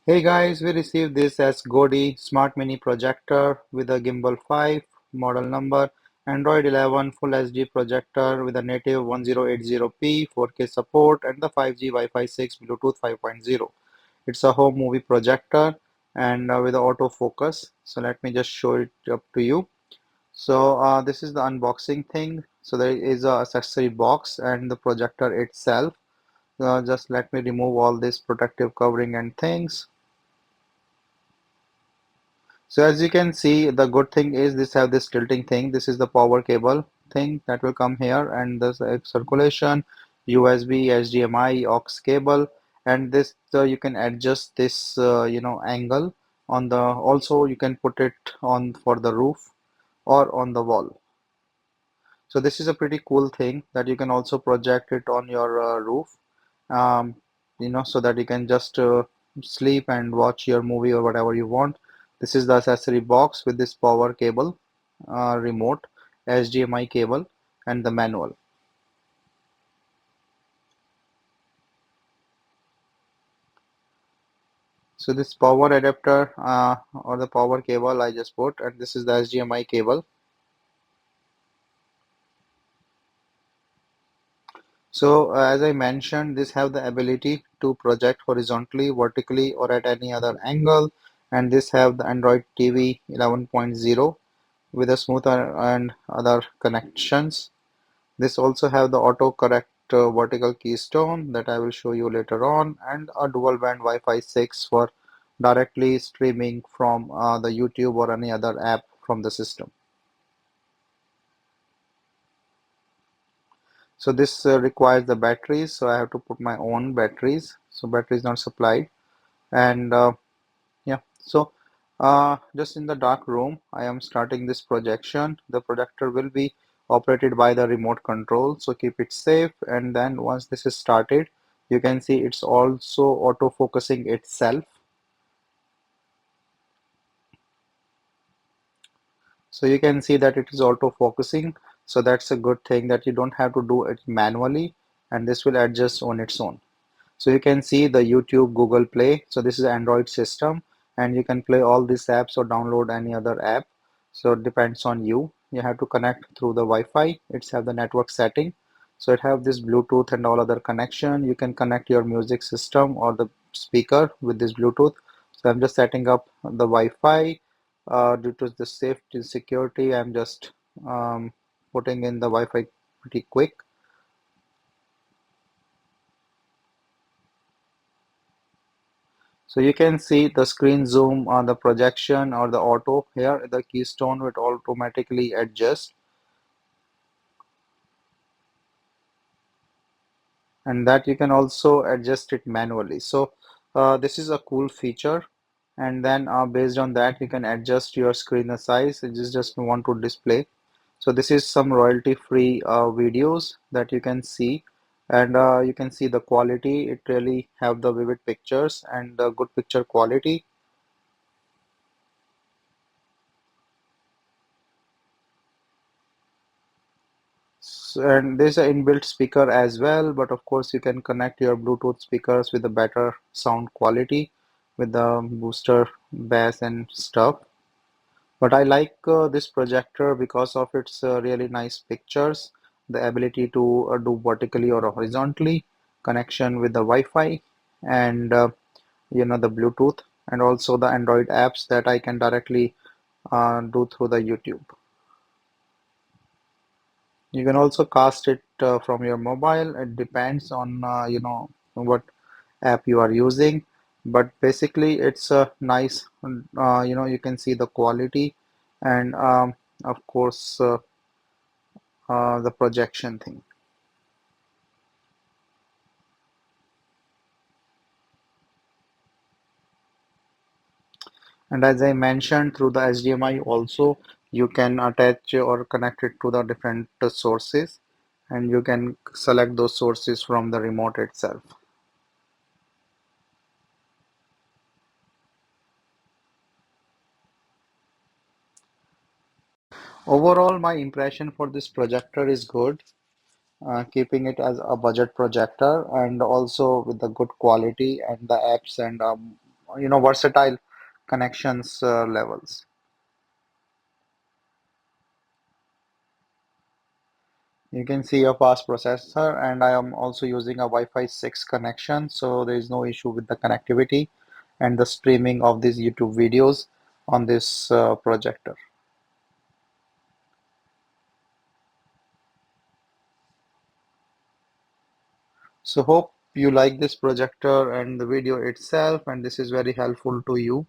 Hey guys, we received this as XGODY Smart Mini Projector with a Gimbal 5 model number, Android 11 Full HD projector with a native 1080p 4K support and the 5G Wi-Fi 6 Bluetooth 5.0. It's a home movie projector and with autofocus. So let me just show it up to you. So this is the unboxing thing. So there is a accessory box and the projector itself. Just let me remove all this protective covering and things. So as you can see, the good thing is this have this tilting thing. This is the power cable thing that will come here, and there's a circulation, USB, HDMI, aux cable, and this you can adjust this angle on the. Also, you can put it on for the roof or on the wall. So this is a pretty cool thing that you can also project it on your roof, um, so that you can just sleep and watch your movie or whatever you want. This is the accessory box with this power cable, remote, HDMI cable, and the manual. So this power adapter or the power cable I just put, and this is the HDMI cable. So as I mentioned, this have the ability to project horizontally, vertically, or at any other angle, and this have the Android TV 11.0 with a smoother and other connections. This also have the autocorrect vertical keystone that I will show you later on, and a dual band Wi-Fi 6 for directly streaming from the YouTube or any other app from the system. So this requires the batteries, so I have to put my own batteries. So battery is not supplied, and yeah. So just in the dark room, I am starting this projection. The projector will be operated by the remote control, so keep it safe. And then once this is started, you can see it's also auto focusing itself. So you can see that it is auto focusing. So that's a good thing that you don't have to do it manually, and this will adjust on its own. So you can see the YouTube, Google Play. So this is Android system, and you can play all these apps or download any other app. So it depends on you. You have to connect through the Wi-Fi. It's have the network setting. So it have this Bluetooth and all other connection. You can connect your music system or the speaker with this Bluetooth. So I'm just setting up the Wi-Fi. Due to the safety and security, I'm just putting in the Wi-Fi pretty quick. So you can see the screen zoom on the projection or the auto here. The keystone will automatically adjust, and that you can also adjust it manually. So this is a cool feature. And then based on that, you can adjust your screen size. You just want to display. So this is some royalty-free videos that you can see, and you can see the quality. It really have the vivid pictures and the good picture quality. And there's an inbuilt speaker as well, but of course you can connect your Bluetooth speakers with a better sound quality with the booster bass and stuff. But I like this projector because of its really nice pictures, the ability to do vertically or horizontally, connection with the Wi-Fi, and the Bluetooth, and also the Android apps that I can directly do through the YouTube. You can also cast it from your mobile. It depends on what app you are using, but basically it's a nice. You can see the quality, and of course the projection thing. And as I mentioned, through the HDMI also you can attach or connect it to the different sources, and you can select those sources from the remote itself. Overall, my impression for this projector is good, keeping it as a budget projector and also with the good quality and the apps and versatile connections levels. You can see a fast processor, and I am also using a Wi-Fi 6 connection, so there is no issue with the connectivity and the streaming of these YouTube videos on this projector. So hope you like this projector and the video itself, and this is very helpful to you.